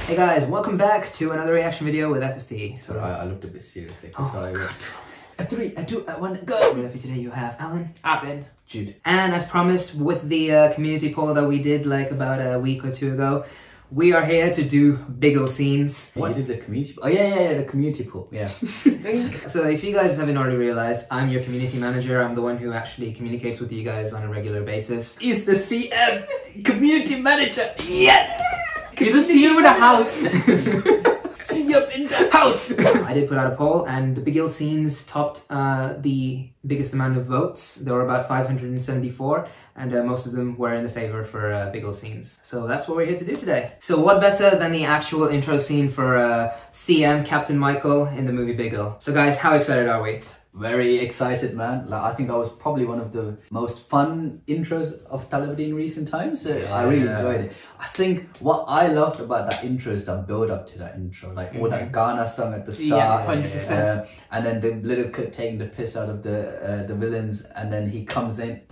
Hey guys, welcome back to another reaction video with Thalapathy. Sorry, I looked a bit serious there. A 3, a 2, a 1, go! With Thalapathy today you have Alan, Abin, Jude. And as promised with the community poll that we did like about a week or two ago, we are here to do BIGIL scenes. What? You did the community poll? Oh yeah, the community poll, yeah. So if you guys haven't already realized, I'm your community manager. I'm the one who actually communicates with you guys on a regular basis. He's the CM, community manager, yes! You're the CM in the house! CM in the house! I did put out a poll and the BIGIL scenes topped the biggest amount of votes. There were about 574 and most of them were in the favor for BIGIL scenes. So that's what we're here to do today. So what better than the actual intro scene for CM, Captain Michael in the movie BIGIL. So guys, how excited are we? Very excited, man. Like, I think that was probably one of the most fun intros of Thalapathy in recent times. I really enjoyed it. I think what I loved about that intro is the build up to that intro, like all that Ghana song at the start, 100%. And then the little kid taking the piss out of the villains, and then he comes in.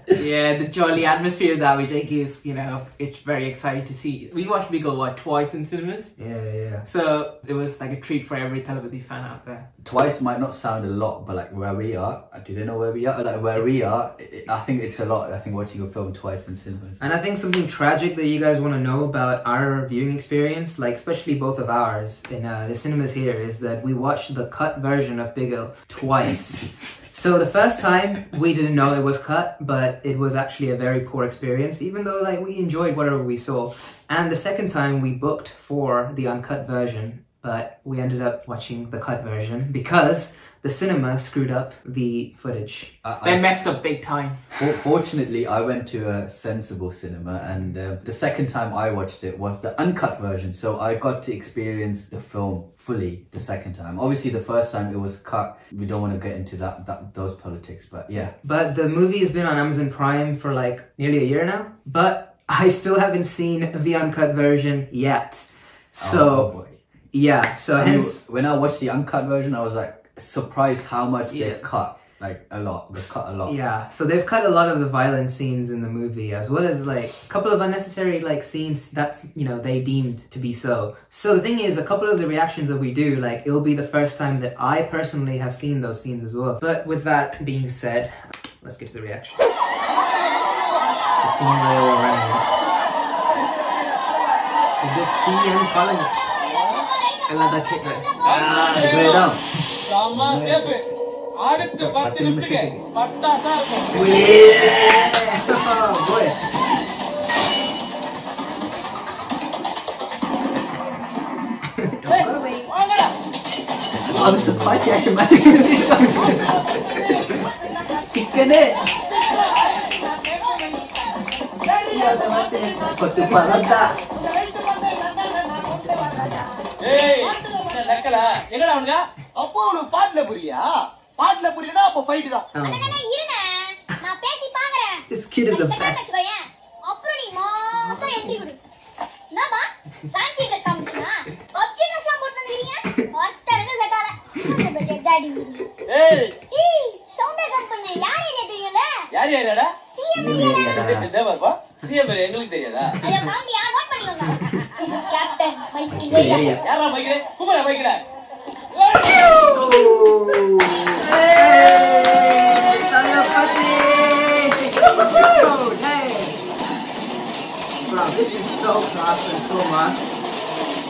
Yeah, the jolly atmosphere that Vijay gives, you know, it's very exciting to see. We watched BIGIL twice in cinemas. Yeah. So it was like a treat for every Thalapathy fan out there. Twice might not sound a lot, but like where we are, do they know where we are? Like where we are, I think it's a lot. I think watching a film twice in cinemas. And I think something tragic that you guys want to know about our viewing experience, like especially both of ours in the cinemas here, is that we watched the cut version of BIGIL twice. So the first time we didn't know it was cut, but it was actually a very poor experience, even though like we enjoyed whatever we saw. And the second time we booked for the uncut version, but we ended up watching the cut version because the cinema screwed up the footage. They messed up big time. Fortunately, I went to a sensible cinema, and the second time I watched it was the uncut version, so I got to experience the film fully the second time. Obviously, the first time it was cut. We don't want to get into those politics, but yeah. But the movie has been on Amazon Prime for like nearly a year now, but I still haven't seen the uncut version yet. So, oh boy. Yeah, so hence... When I watched the uncut version, I was like surprised how much they've cut. Like a lot. They've cut a lot. Yeah, so they've cut a lot of the violent scenes in the movie, as well as like a couple of unnecessary like scenes that, you know, they deemed to be so. So the thing is, a couple of the reactions that we do, like it'll be the first time that I personally have seen those scenes as well. But with that being said, let's get to the reaction. The scene where they were running. Is this CM calling it? I love that kick right. Go down. Oh boy. I'm surprised he actually managed to do something. Chicken it. This kid is the best. Bro, this is so class and so mass.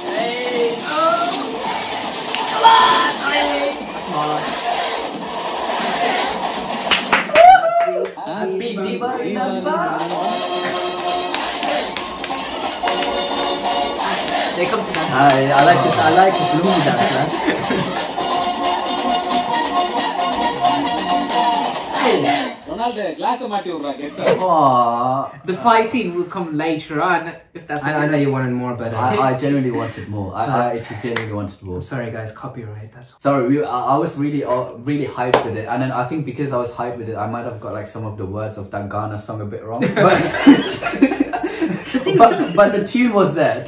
Hey! Oh! Come on! Come on! Happy birthday! They come to that. I like this Lumi dance, man. The fight scene will come later on. If that's I know you wanted more, but I genuinely wanted more. I actually genuinely wanted more. I'm sorry, guys. Copyright. That's sorry. I was really hyped with it, and then I think because I was hyped with it, I might have got like some of the words of that Ghana song a bit wrong. But the tune was there.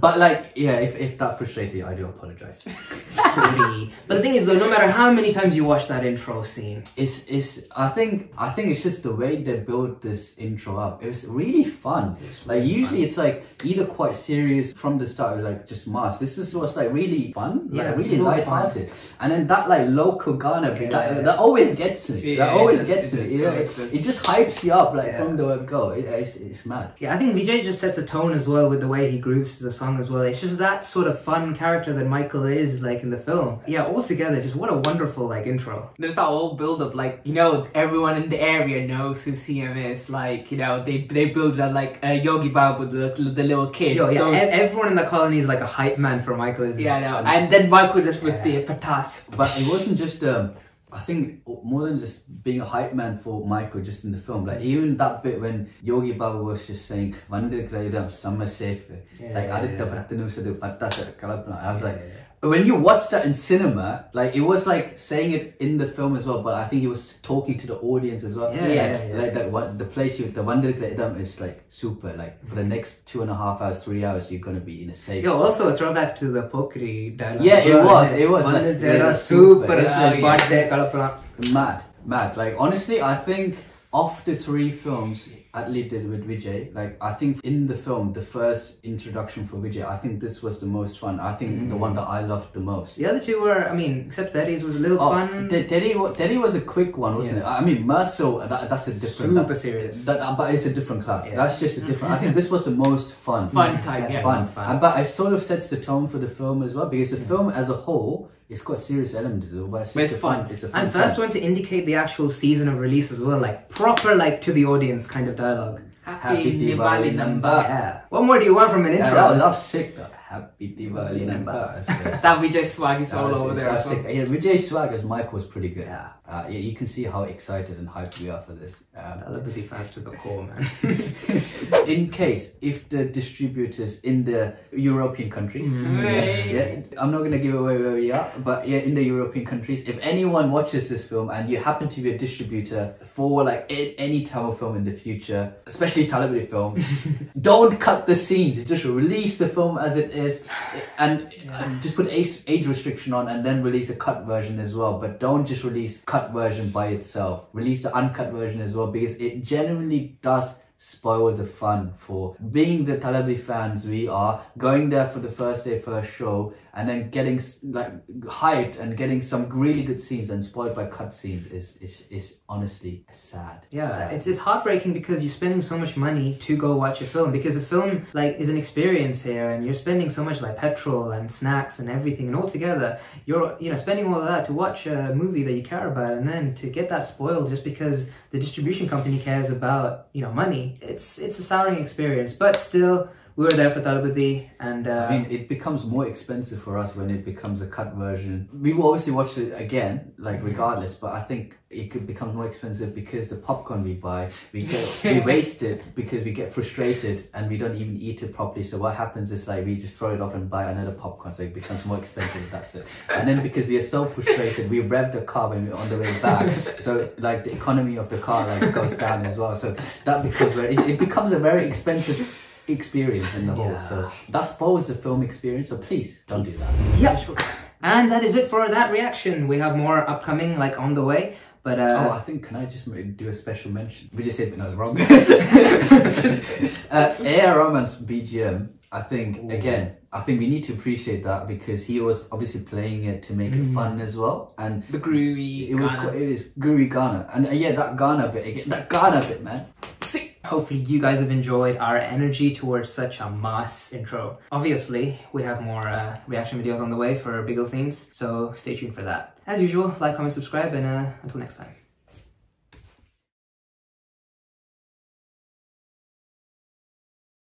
But like, yeah, if that frustrated you, I do apologize. But the thing is though, no matter how many times you watch that intro scene, I think it's just the way they built this intro up. It was really fun. Like usually it's like either quite serious from the start, or like just mass. This was like really fun, like really light-hearted. And then that like local Ghana bit, that always gets me. That always gets me. You know, it just hypes you up like from the word go. It's mad. Yeah, I think Vijay just sets a tone as well with the way he grooves the song as well. It's just that sort of fun character that Michael is like in the film. Yeah, altogether, just what a wonderful like intro. There's that whole build up, like, you know, everyone in the area knows who CM is. Like, you know, they build that like Yogi Babu, the little kid. Yo, yeah, everyone in the colony is like a hype man for Michael, isn't I know. And then Michael just with the patas. But it wasn't just I think more than just being a hype man for Michael just in the film, like even that bit when Yogi Babu was just saying "Vandirklayidam summer safe," like I was like, when you watch that in cinema, like it was like saying it in the film as well, but I think he was talking to the audience as well. Like that, the place with the Vandirklayidam is like super. Like for the next 2.5 hours, 3 hours, you're gonna be in a safe. Yo, also a throwback to the Pokri dialogue. Yeah, it was like super. Mad. Like honestly, I think of the 3 films Atlee did with Vijay, like I think in the film, the first introduction for Vijay, I think this was the most fun. I think the one that I loved the most. The other 2 were, I mean, except Teddy's was a little fun. Teddy was a quick one, wasn't it? I mean, Merso, that's a different... Super serious. But it's a different class. That's just a different... I think this was the most fun. Fun type, Fun. But it sort of sets the tone for the film as well, because the film as a whole, it's got serious elements as well, but it's fun. It's a fun and first one to indicate the actual season of release as well, like proper like to the audience kind of dialogue. Happy Diwali number. Yeah. What more do you want from an intro? That was sick though. Happy Diwali number. That Vijay swag is all over there. Yeah, Vijay swag as Mike was pretty good. Yeah. You can see how excited and hyped we are for this. Thalapathy fans to the core, man. In case, if the distributors in the European countries, I'm not going to give away where we are, but yeah, in the European countries, if anyone watches this film and you happen to be a distributor for like any Tamil film in the future, especially Thalapathy film, don't cut the scenes, just release the film as it is and just put age restriction on and then release a cut version as well, but don't just release cut version by itself. Release the uncut version as well, because it genuinely does spoil the fun for being the Thalapathy fans we are, going there for the first day, first show, and then getting like hyped and getting some really good scenes and spoiled by cut scenes is honestly sad. Yeah, sad. It's spending so much money to go watch a film, because a film like is an experience here, and you're spending so much like petrol and snacks and everything, and altogether you're spending all of that to watch a movie that you care about, and then to get that spoiled just because the distribution company cares about money. It's a souring experience, but still we were there for Thalapathy, and I mean, it becomes more expensive for us when it becomes a cut version. We will obviously watch it again, like regardless, but I think it could become more expensive because the popcorn we buy, we waste it because we get frustrated and we don't even eat it properly. So what happens is like we just throw it off and buy another popcorn, so it becomes more expensive. That's it. And then because we are so frustrated, we rev the car when we're on the way back. So like the economy of the car like goes down as well. So that becomes it becomes a very expensive experience in the whole, so that spoils the film experience, so please don't do that. And that is it for that reaction. We have more upcoming, like on the way, but I think, can I just do a special mention? We just said no, wrong. A.R. Rahman's BGM, I think, again, I think we need to appreciate that, because he was obviously playing it to make it fun as well, and the groovy, it was groovy Ghana, and that Ghana bit again, man. Hopefully you guys have enjoyed our energy towards such a mass intro. Obviously, we have more reaction videos on the way for BIGIL scenes, so stay tuned for that. As usual, like, comment, subscribe, and until next time.